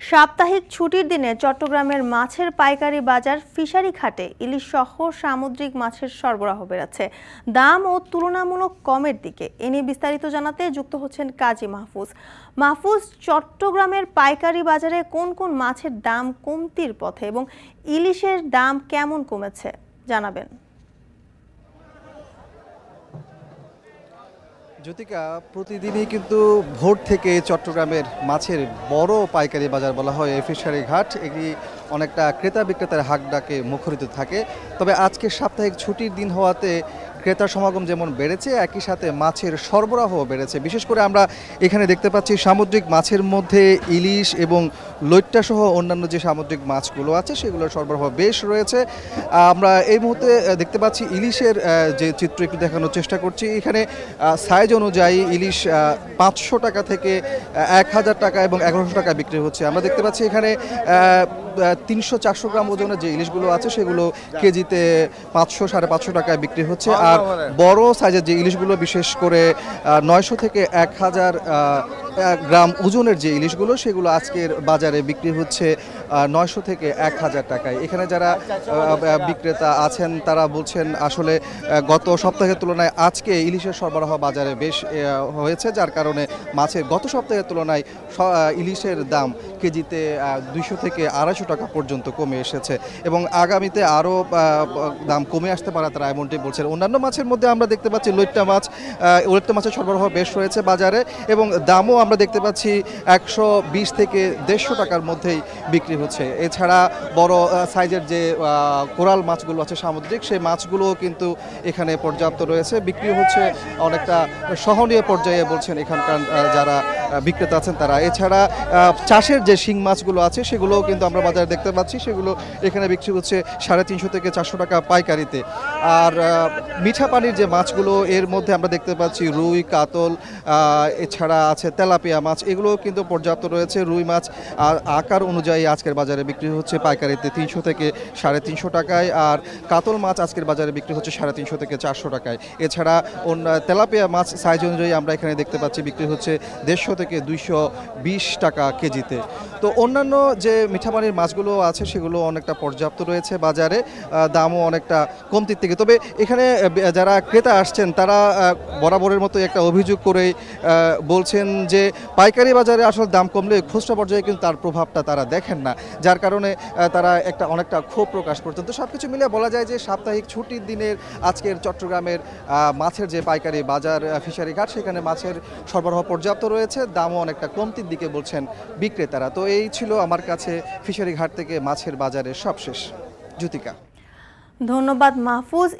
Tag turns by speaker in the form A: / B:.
A: সাপ্তাহিক ছুটির দিনে চট্টগ্রামের মাছের পাইকারি বাজার ফিশারি ঘাটে ইলিশ সহ সামুদ্রিক মাছের সরবরাহ বেড়েছে। দাম ও তুলনামূলক কমের দিকে। এ নিয়ে বিস্তারিত জানাতে যুক্ত হচ্ছেন কাজী মাহফুজ। মাহফুজ, চট্টগ্রামের পাইকারি বাজারে কোন কোন মাছের দাম কমতির পথে এবং ইলিশের দাম কেমন কমেছে জানাবেন।
B: জ্যোতিকা, প্রতিদিনই কিন্তু ভোর থেকে চট্টগ্রামের মাছের বড় পাইকারি বাজার বলা হয় এই ফিশারি ঘাট, এটি অনেকটা ক্রেতা বিক্রেতার হাক ডাকে মুখরিত থাকে। তবে আজকে সাপ্তাহিক ছুটির দিন হওয়াতে ক্রেতার সমাগম যেমন বেড়েছে, একই সাথে মাছের সরবরাহ বেড়েছে। বিশেষ করে আমরা এখানে দেখতে পাচ্ছি সামুদ্রিক মাছের মধ্যে ইলিশ এবং লইট্টা সহ অন্যান্য যে সামুদ্রিক মাছগুলো আছে সেগুলোর সরবরাহ বেশ রয়েছে। আমরা এই মুহূর্তে দেখতে পাচ্ছি ইলিশের যে চিত্র একটু দেখানোর চেষ্টা করছি। এখানে সাইজ অনুযায়ী ইলিশ 500 টাকা থেকে 1000 টাকা এবং 1100 টাকা বিক্রি হচ্ছে। আমরা দেখতে পাচ্ছি এখানে 300-400 গ্রাম ওজনের যে ইলিশগুলো আছে সেগুলো কেজিতে 500-550 টাকায় বিক্রি হচ্ছে। আর বড় সাইজের যে ইলিশগুলো, বিশেষ করে 900 থেকে 1000 গ্রাম ওজনের যে ইলিশগুলো, সেগুলো আজকের বাজারে বিক্রি হচ্ছে 900 থেকে 1000 টাকায়। এখানে যারা বিক্রেতা আছেন তারা বলছেন আসলে গত সপ্তাহের তুলনায় আজকে ইলিশের সরবরাহ বাজারে বেশ হয়েছে, যার কারণে মাছের গত সপ্তাহের তুলনায় ইলিশের দাম কেজিতে 200 থেকে 250 টাকা পর্যন্ত কমে এসেছে এবং আগামীতে আরও দাম কমে আসতে পারে, তারা এমনটি বলছেন। অন্যান্য মাছের মধ্যে আমরা দেখতে পাচ্ছি লইট্টা মাছের সরবরাহ বেশ রয়েছে বাজারে এবং দামও আমরা দেখতে পাচ্ছি 120 থেকে 150 টাকার মধ্যেই বিক্রি হচ্ছে। এছাড়া বড় সাইজের যে কোরাল মাছগুলো আছে সামুদ্রিক, সেই মাছগুলোও কিন্তু এখানে পর্যাপ্ত রয়েছে, বিক্রি হচ্ছে অনেকটা সহনীয় পর্যায়ে বলছেন এখানকার যারা বিক্রেতা আছেন তারা। এছাড়া চাষের যে শিং মাছগুলো আছে সেগুলোও কিন্তু আমরা বাজারে দেখতে পাচ্ছি, সেগুলো এখানে বিক্রি হচ্ছে 350 থেকে 400 টাকা পাইকারিতে। আর মিঠা পানির যে মাছগুলো, এর মধ্যে আমরা দেখতে পাচ্ছি রুই, কাতল, এছাড়া আছে তেলাপিয়া মাছ, এগুলো কিন্তু পর্যাপ্ত রয়েছে। রুই মাছ আকার অনুযায়ী আজকের বাজারে বিক্রি হচ্ছে পাইকারিতে 300 থেকে 350 টাকায়, আর কাতল মাছ আজকের বাজারে বিক্রি হচ্ছে 350 থেকে 400 টাকায়। এছাড়া তেলাপিয়া মাছ সাইজ অনুযায়ী আমরা এখানে দেখতে পাচ্ছি বিক্রি হচ্ছে 150 থেকে 220 টাকা কেজিতে। তো অন্যান্য যে মিঠা পানির মাছগুলো আছে সেগুলো অনেকটা পর্যাপ্ত রয়েছে বাজারে, দামও অনেকটা কমতির থেকে। তবে এখানে যারা ক্রেতা আসছেন তারা বরাবরের মতো একটা অভিযোগ করে বলছেন যে পাইকারি বাজারে আসলে দাম কমলে খুচরা পর্যায়ে কিন্তু তার প্রভাবটা তারা দেখেন না, যার কারণে তারা অনেকটা ক্ষোভ প্রকাশ করছেন। তো সব কিছু মিলে বলা যায় যে সাপ্তাহিক ছুটির দিনের আজকের চট্টগ্রামের মাছের যে পাইকারি বাজার ফিশারি ঘাট, সেখানে মাছের সরবরাহ পর্যাপ্ত রয়েছে, দামও অনেকটা কমতির দিকে বলছেন বিক্রেতারা। তো এই ছিল আমার কাছে ফিশারি ঘাট থেকে মাছের বাজারের সবশেষ। জ্যোতিকা,
A: ধন্যবাদ মাহফুজ।